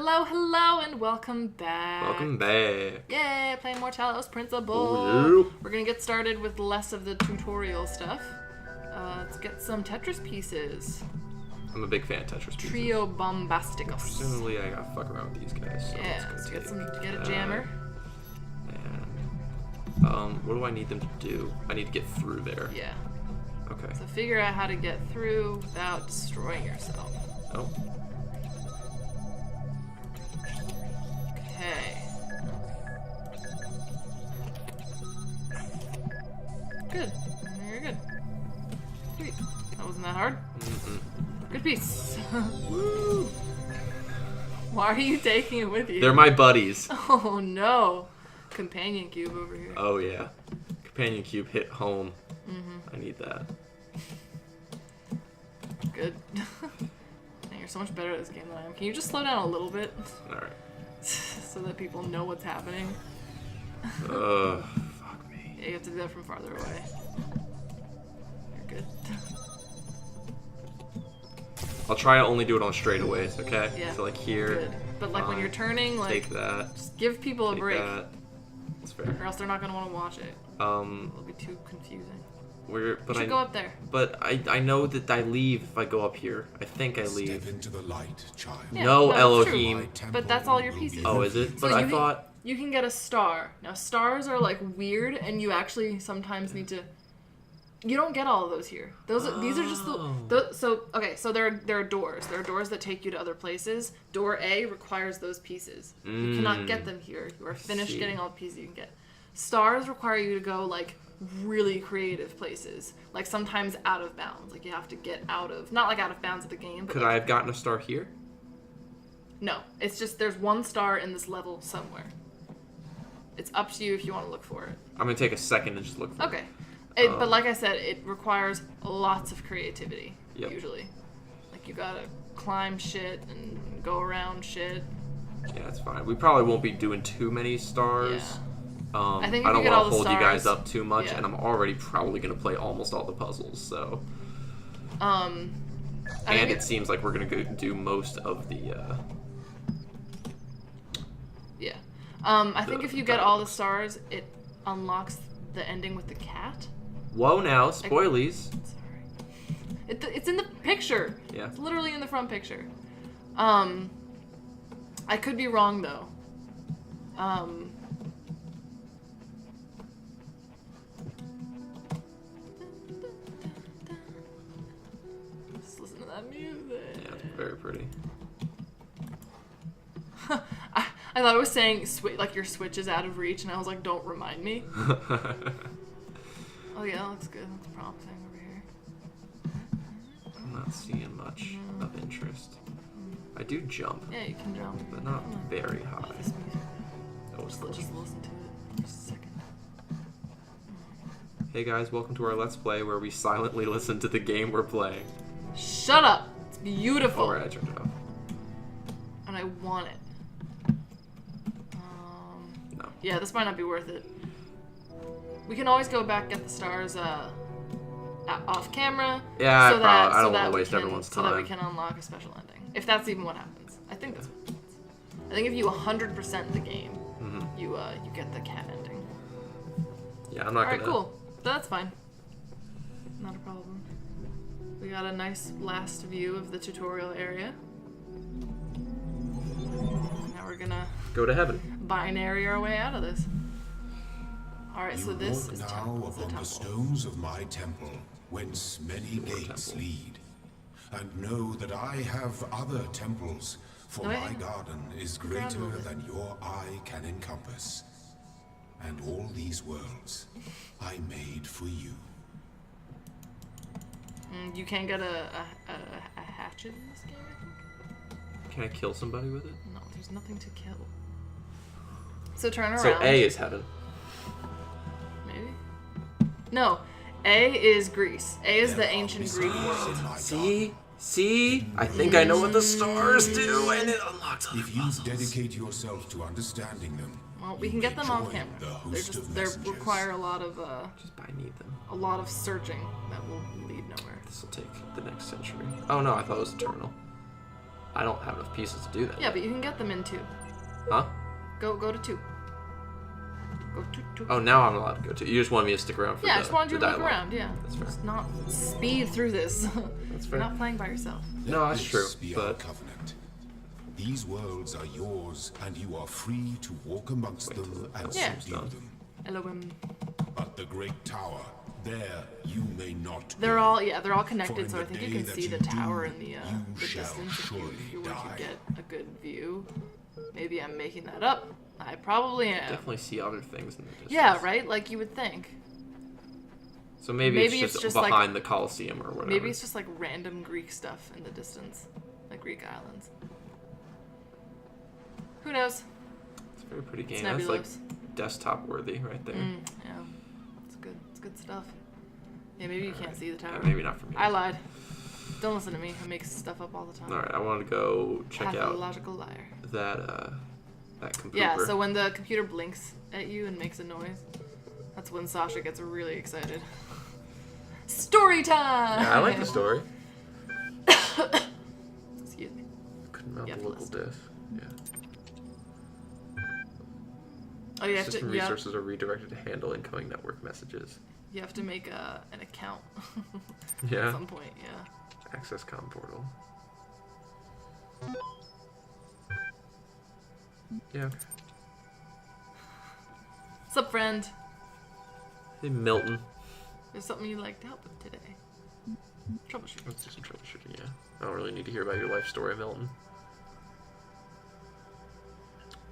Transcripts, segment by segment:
Hello, hello, and welcome back. Welcome back. Yay, playing more Talos Principle. Oh, yeah. We're gonna get started with less of the tutorial stuff. Let's get some Tetris pieces. I'm a big fan of Tetris pieces. Trio Bombasticus. Presumably I gotta fuck around with these guys. So Yeah, let's get a jammer. And, what do I need them to do? I need to get through there. Yeah. Okay. So figure out how to get through without destroying yourself. Oh. Okay. Good. You're good. Sweet. That wasn't that hard. Mm-mm. Good piece. Woo! Why are you taking it with you? They're my buddies. Oh no. Companion cube over here. Oh yeah. Companion cube hit home. Mm-hmm. I need that. Good. Man, you're so much better at this game than I am. Can you just slow down a little bit? Alright. So that people know what's happening. Fuck me. Yeah, you have to do that from farther away. You're good. I'll try to only do it on straightaways, okay? Yeah. So like here. Good. But like when you're turning, like take that. just give people a break. That. That's fair. Or else they're not gonna want to watch it. It'll be too confusing. You should go up there. But I know that I leave if I go up here. I think I leave. Step into the light, child. Yeah, no, that's Elohim. true. But that's all your pieces. Oh, is it? So But I you thought. You can get a star. Now stars are like weird, and you actually sometimes need to. You don't get all of those here. These are just so there are doors. There are doors that take you to other places. Door A requires those pieces. You cannot get them here. You are finished getting all the pieces you can get. Stars require you to go like really creative places. Like sometimes out of bounds. Like you have to get out of not like out of bounds of the game. But Could I have gotten a star here? No, it's just there's one star in this level somewhere. It's up to you if you want to look for it. I'm gonna take a second and just look for it. Okay. But like I said, it requires lots of creativity, usually. Like, you gotta climb shit and go around shit. Yeah, that's fine. We probably won't be doing too many stars. Yeah. I think don't want to hold stars, you guys up too much, yeah. and I'm already probably gonna play almost all the puzzles, so. And it seems like we're gonna go do most of the, Yeah. I think if you get all the stars, it unlocks the ending with the cat. Whoa now, spoilies. Sorry. It's in the picture. Yeah. It's literally in the front picture. I could be wrong, though. Just listen to that music. Yeah, it's very pretty. I thought it was saying, like, your Switch is out of reach, and I was like, don't remind me. Oh yeah, that looks good. That's promising over here. I'm not seeing much of interest. I do jump, Yeah, you can jump. but not very high. This music. Oh, it's Just listen to it for just a second. Hey guys, welcome to our Let's Play where we silently listen to the game we're playing. Shut up! It's beautiful. Alright, I turned it off. And I want it. No. Yeah, this might not be worth it. We can always go back and get the stars off camera. Yeah, I don't want to waste everyone's time. So that we can unlock a special ending. If that's even what happens. I think that's what happens. I think if you 100% the game, you get the cat ending. Yeah, I'm not Alright, gonna... cool. That's fine. Not a problem. We got a nice last view of the tutorial area. Now we're gonna Go to heaven. binary our way out of this. Alright, so this Walk is now the upon temple. the stones of my temple, whence many gates temple. lead. And know that I have other temples, for Oh, yeah. my garden is Look around a greater little bit. than your eye can encompass. And all these worlds I made for you. You can get a hatchet in this game, I think? Can I kill somebody with it? No, there's nothing to kill. So turn around. So A is heaven. Maybe? No. A is Greece. A is the There are ancient Greek mysteries world. in my See? See? I think I know what the stars do, and it unlocks other If you puzzles. dedicate yourself to understanding them, Well, we you can get may them off join camera. the They're host of they messengers. require a lot of Just I need them. searching that will lead nowhere. This will take the next century. Oh no, I thought it was eternal. I don't have enough pieces to do that. Yeah, but you can get them in 2. Huh? Go to 2. Go to 2. Oh, now I'm allowed to go to. You just wanted me to stick around for yeah, the I just wanted you to look dialogue. around. Yeah, That's fair. just not speed through this. That's You're fair. not playing by yourself. No, that's true. This be our But covenant. These worlds are yours, and you are free to walk amongst them and Yeah. subdue them. LOM. But the great tower, there you may not They're go. all For connected, in so I the think you day can that see you the do, tower in the you distance shall if surely you were to die. get a good view. Maybe I'm making that up. I probably am. definitely see other things in the distance. Yeah, right? Like you would think. So maybe it's just like- behind the Colosseum or whatever. Maybe it's just like random Greek stuff in the distance. Like Greek islands. Who knows? It's a very pretty game. It's That's like nebulous. desktop worthy right there. Yeah. It's good. It's good stuff. Yeah, maybe you can't see the tower. Maybe not for me. I lied. Don't listen to me. I make stuff up all the time. Alright, I want to go check out Pathological liar. that computer. Yeah, so when the computer blinks at you and makes a noise, that's when Sasha gets really excited. Story time! Yeah, I like the story. Excuse me. Couldn't mount You the have to local listen. diff. Yeah. Oh, you have System to. resources are redirected to handle incoming network messages. You have to make an account. Yeah. At some point, yeah. Access com portal. Yeah. Okay. What's up, friend? Hey, Milton. There's something you'd like to help with today. Troubleshooting. Let's do some troubleshooting, yeah. I don't really need to hear about your life story, Milton.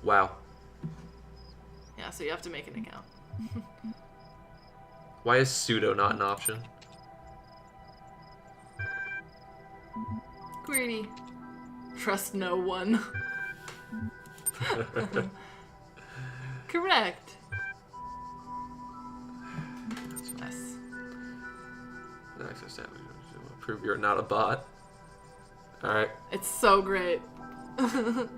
Wow. Yeah, so you have to make an account. Why is sudo not an option? Greedy. Trust no one. Correct. Yes. Access damage. Prove you're not a bot. Alright. It's so great. You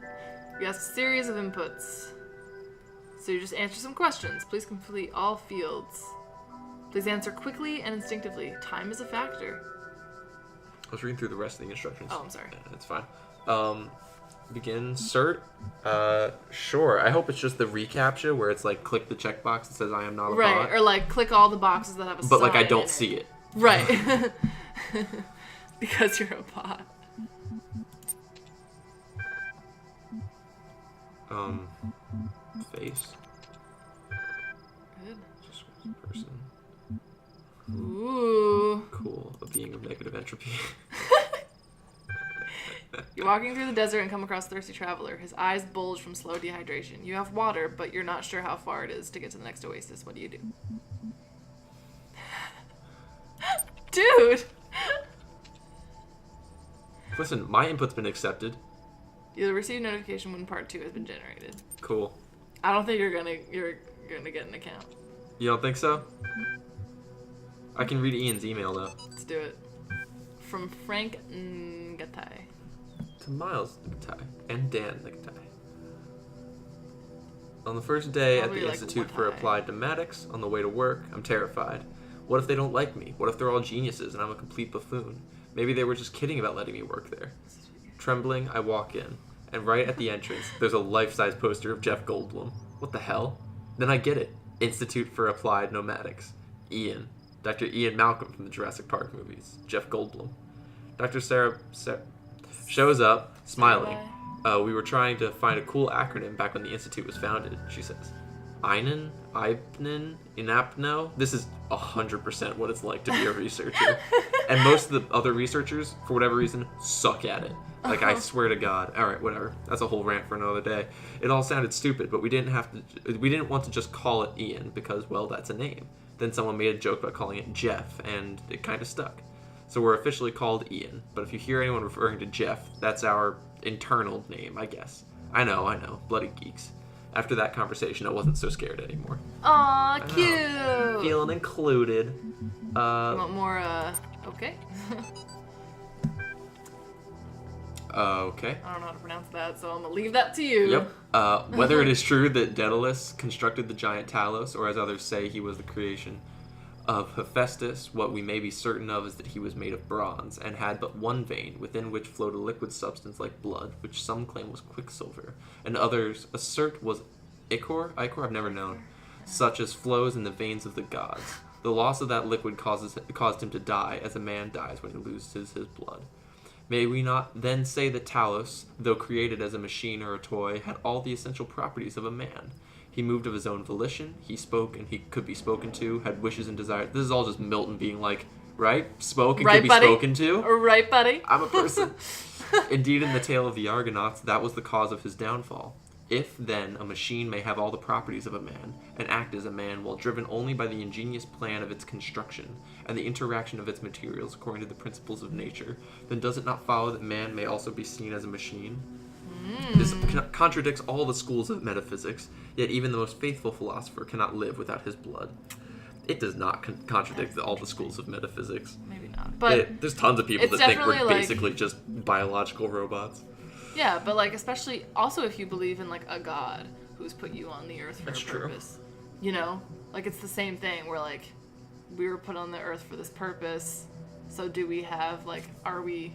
ask a series of inputs. So you just answer some questions. Please complete all fields. Please answer quickly and instinctively. Time is a factor. I was reading through the rest of the instructions. Oh, I'm sorry. Yeah, that's fine. Begin cert. Sure. I hope it's just the reCAPTCHA where it's like click the checkbox that says I am not a Right, bot. or like click all the boxes that have a But like I sign don't in see it. Right. Because you're a bot. Face. Good. Just one person. Ooh. Cool. A being of negative entropy. You're walking through the desert and come across a thirsty traveler. His eyes bulge from slow dehydration. You have water, but you're not sure how far it is to get to the next oasis. What do you do? Dude! Listen, my input's been accepted. You'll receive notification when part 2 has been generated. Cool. I don't think you're gonna get an account. You don't think so? I can read Ian's email though. Let's do it. From Frank Ngatai. To Miles Nigtai and Dan Nigtai. On the first day at Probably the like Institute for Watai. Applied Pneumatics, on the way to work, I'm terrified. What if they don't like me? What if they're all geniuses and I'm a complete buffoon? Maybe they were just kidding about letting me work there. Trembling, I walk in, and right at the entrance, there's a life-size poster of Jeff Goldblum. What the hell? Then I get it. Institute for Applied Pneumatics. Ian. Dr. Ian Malcolm from the Jurassic Park movies. Jeff Goldblum. Dr. Sarah shows up, smiling. We were trying to find a cool acronym back when the Institute was founded, she says. Einen? Eibnen? Inapno? This is 100% what it's like to be a researcher. And most of the other researchers, for whatever reason, suck at it. Like, I swear to God. Alright, whatever. That's a whole rant for another day. It all sounded stupid, but we didn't want to just call it Ian because, well, that's a name. Then someone made a joke about calling it Jeff, and it kind of stuck. So we're officially called Ian, but if you hear anyone referring to Jeff, that's our internal name, I guess. I know. Bloody geeks. After that conversation, I wasn't so scared anymore. Aw, cute! Feeling included. You want more, okay? Okay. I don't know how to pronounce that, so I'm gonna leave that to you. Yep. Whether it is true that Daedalus constructed the giant Talos, or as others say, he was the creation Of Hephaestus, what we may be certain of is that he was made of bronze, and had but one vein, within which flowed a liquid substance like blood, which some claim was quicksilver, and others assert was ichor? Ichor I've never known. Such as flows in the veins of the gods. The loss of that liquid caused him to die, as a man dies when he loses his blood. May we not then say that Talos, though created as a machine or a toy, had all the essential properties of a man? He moved of his own volition, he spoke and he could be spoken to, had wishes and desires. This is all just Milton being like, right? Spoke and could be spoken to? Right, buddy? I'm a person. Indeed, in the tale of the Argonauts, that was the cause of his downfall. If, then, a machine may have all the properties of a man, and act as a man while driven only by the ingenious plan of its construction, and the interaction of its materials according to the principles of nature, then does it not follow that man may also be seen as a machine? This contradicts all the schools of metaphysics, yet even the most faithful philosopher cannot live without his blood. It does not contradict all the schools of metaphysics. Maybe not. But there's tons of people that think we're like, basically just biological robots. Yeah, but like especially also if you believe in like a god who's put you on the earth for That's a purpose. True. You know? Like it's the same thing where like we were put on the earth for this purpose. So do we have like are we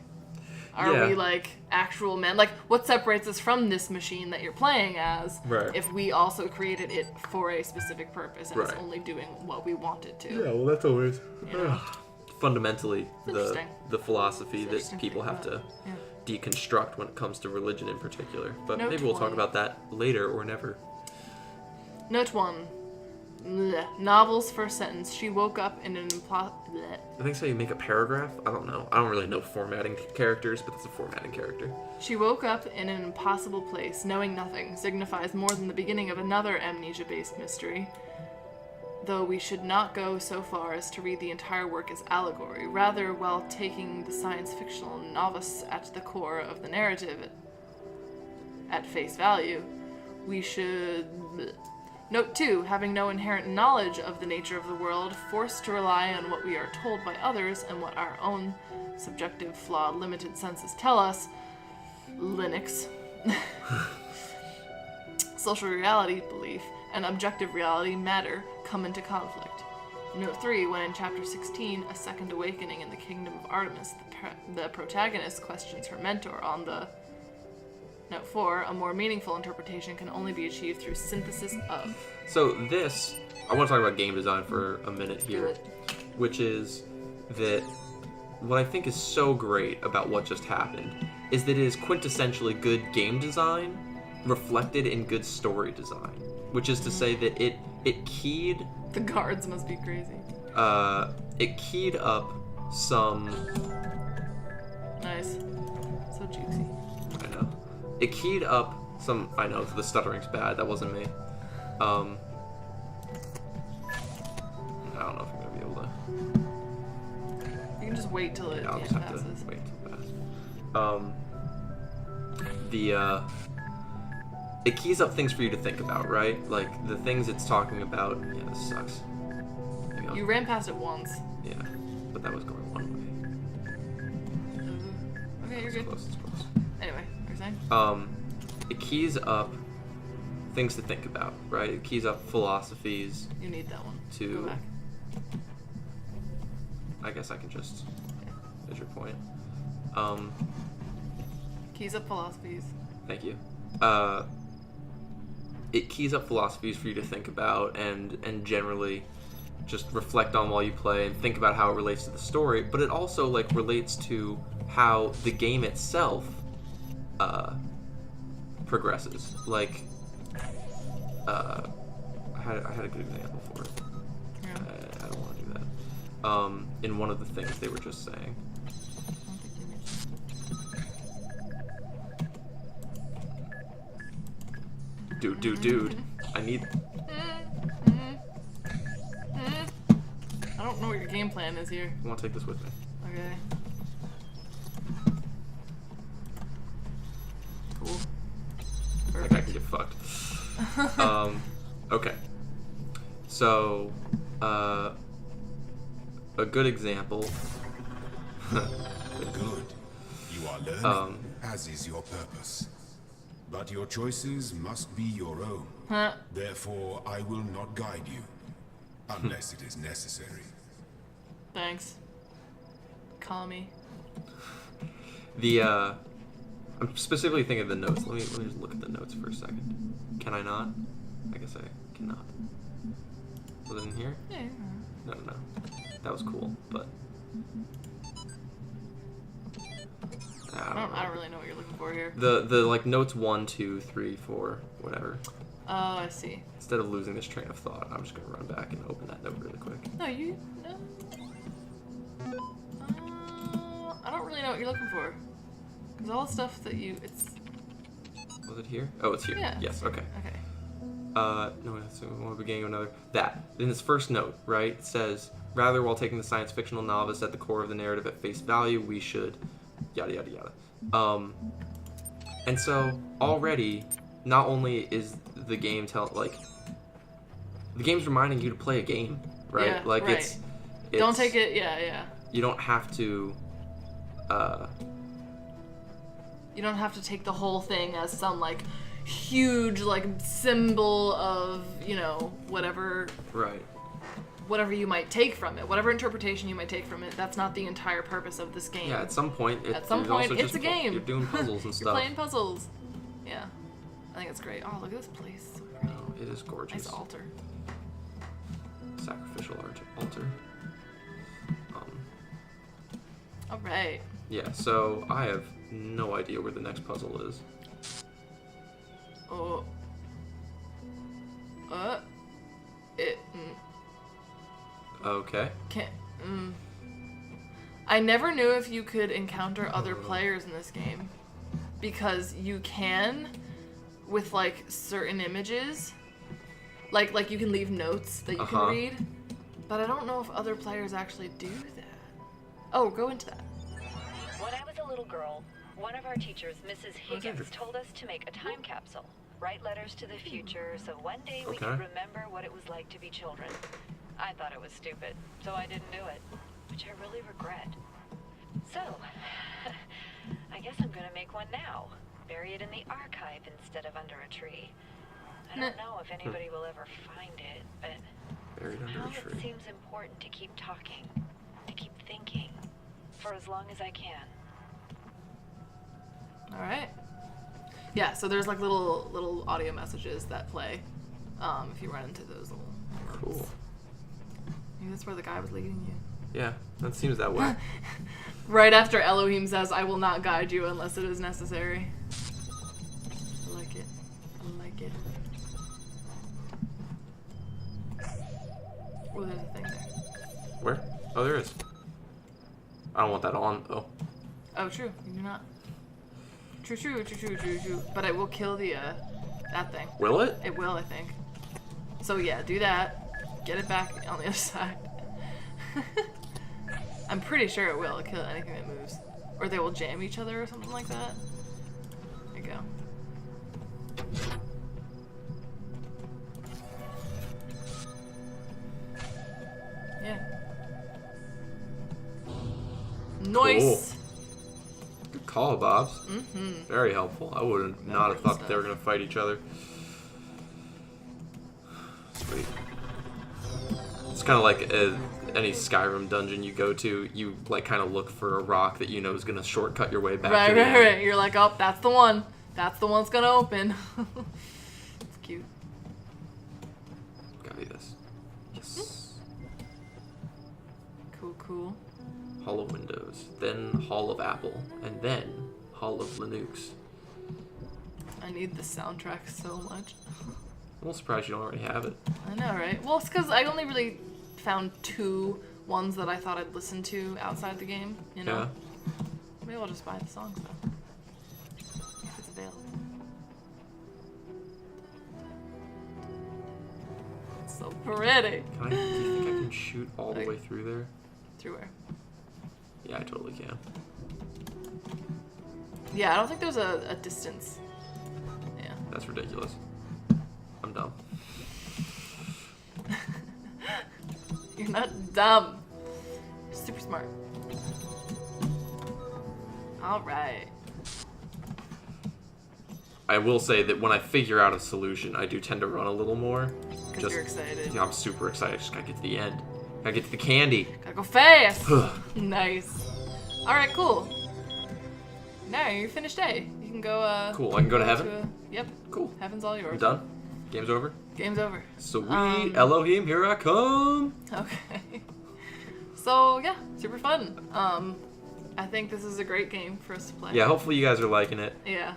like actual men? Like what separates us from this machine that you're playing as if we also created it for a specific purpose and it's only doing what we want it to? Yeah, well that's always fundamentally it's the philosophy that people have to deconstruct when it comes to religion in particular. But maybe we'll talk about that later or never. Note 1. Novel's first sentence. She woke up in an I think so. You make a paragraph? I don't know. I don't really know formatting characters, but it's a formatting character. She woke up in an impossible place, knowing nothing, signifies more than the beginning of another amnesia-based mystery. Though we should not go so far as to read the entire work as allegory. Rather, while taking the science-fictional novice at the core of the narrative at face value, we should... Note 2, having no inherent knowledge of the nature of the world, forced to rely on what we are told by others and what our own subjective, flawed, limited senses tell us, Linux, social reality, belief, and objective reality, matter, come into conflict. Note 3, when in chapter 16, a second awakening in the kingdom of Artemis, the protagonist questions her mentor on the... Note 4, a more meaningful interpretation can only be achieved through synthesis of. So this, I want to talk about game design for a minute here, which is that what I think is so great about what just happened is that it is quintessentially good game design reflected in good story design, which is to say that it keyed... The guards must be crazy. It keyed up some... Nice. So juicy. I know. It keyed up some... I know, the stuttering's bad. That wasn't me. I don't know if I'm going to be able to... You can just wait till it I'll just have passes. to wait till it passes. It keys up things for you to think about, right? Like, the things it's talking about... Yeah, this sucks. You ran past it once. Yeah, but that was going one way. Okay, you're good. It's close. Anyway, what you're saying? It keys up things to think about, right? It keys up philosophies. You need that one. To... Go back. I guess I can just... That's your point. Keys up philosophies. Thank you. It keys up philosophies for you to think about and generally just reflect on while you play and think about how it relates to the story, but it also like relates to how the game itself progresses. Like I had a good example for it. Yeah. I don't want to do that. In one of the things they were just saying. Dude. I need... I don't know what your game plan is here. I want to take this with me. Okay. Cool. That guy can get fucked. Okay. So, a good example... Good. You are learning, as is your purpose. But your choices must be your own. Huh? Therefore, I will not guide you, unless it is necessary. Thanks. Call me. I'm specifically thinking of the notes. Let me just look at the notes for a second. Can I not? I guess I cannot. Was it in here? Yeah. No. That was cool, but I don't really know what you're looking for here. The like notes 1, 2, 3, 4, whatever. Oh, I see. Instead of losing this train of thought, I'm just gonna run back and open that note really quick. No, you. No. I don't really know what you're looking for. Because all the stuff that it's. Was it here? Oh, it's here. Yeah. Yes. Okay. Okay. No, that's one beginning of another. That in this first note, right? It says, rather, while taking the science fictional novice at the core of the narrative at face value, we should, yada yada yada. And so already, not only is the game the game's reminding you to play a game, right? Yeah, like right. it's don't take it. Yeah. You don't have to. You don't have to take the whole thing as some like huge like symbol of, you know, whatever. Right. Whatever you might take from it, whatever interpretation you might take from it, that's not the entire purpose of this game. Yeah, at some point, it's a game. You're doing puzzles and stuff. You're playing puzzles. Yeah, I think it's great. Oh, look at this place. So pretty. Oh, it is gorgeous. Nice altar. Sacrificial altar. All right. Yeah, so I have no idea where the next puzzle is. Oh. Okay. Can't. I never knew if you could encounter other players in this game, because you can, with like certain images, like you can leave notes that you can read, but I don't know if other players actually do that. Oh, go into that. When I was a little girl, one of our teachers, Mrs. Higgins, told us to make a time capsule, write letters to the future, so one day we could remember what it was like to be children. I thought it was stupid, so I didn't do it, which I really regret. So, I guess I'm gonna make one now, bury it in the archive instead of under a tree. I don't know if anybody will ever find it, but Buried under a tree. it seems important to keep talking, to keep thinking, for as long as I can. All right. Yeah, so there's like little audio messages that play if you run into those little words. Cool. Maybe that's where the guy was leading you. Yeah, that seems that way. Right after Elohim says, "I will not guide you unless it is necessary." I like it. I like it. Oh, there's a thing there. Where? Oh, there is. I don't want that on, though. Oh, true. You do not. True. But it will kill the, that thing. Will it? It will, I think. So yeah, do that. Get it back on the other side. I'm pretty sure it will kill anything that moves. Or they will jam each other or something like that. There you go. Yeah. Nice! Cool. Good call, Bobs. Mm-hmm. Very helpful. I would not have thought that they were going to fight each other. Sweet. It's kind of like any Skyrim dungeon you go to, you like kind of look for a rock that you know is going to shortcut your way back to the end. Right. You're like, oh, that's the one. That's the one that's going to open. It's cute. Gotta be this. Yes. Cool. Hall of Windows, then Hall of Apple, and then Hall of Linux. I need the soundtrack so much. I'm a little surprised you don't already have it. I know, right? Well, it's because I only really found 2 ones that I thought I'd listen to outside the game, you know? Yeah. Maybe I'll just buy the songs, though. If it's available. It's so pretty. Do you think I can shoot all the way through there? Through where? Yeah, I totally can. Yeah, I don't think there's a distance. Yeah. That's ridiculous. I'm dumb. You're not dumb. You're super smart. Alright. I will say that when I figure out a solution, I do tend to run a little more. Because you're excited. Yeah, I'm super excited. I just gotta get to the end. Gotta get to the candy. Gotta go fast. Nice. All right, cool. Now you finished A. You can go. Cool. I can go to heaven. Yep. Cool. Heaven's all yours. I'm done. Game's over. Game's over. Sweet. Elohim, here I come. Okay. So yeah, super fun. I think this is a great game for us to play. Yeah, hopefully you guys are liking it. Yeah.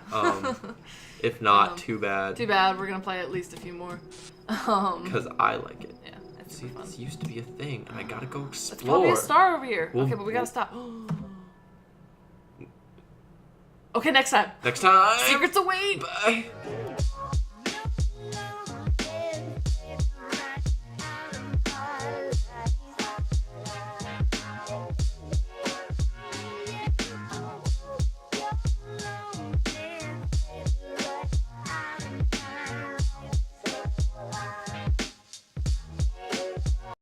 If not, too bad. Too bad. We're gonna play at least a few more. Because I like it. Yeah, it's See, super fun. this used to be a thing, and I gotta go It's explore. probably a star over here. Well, okay, but we gotta stop. Okay, next time. Next time. Secrets await. Bye.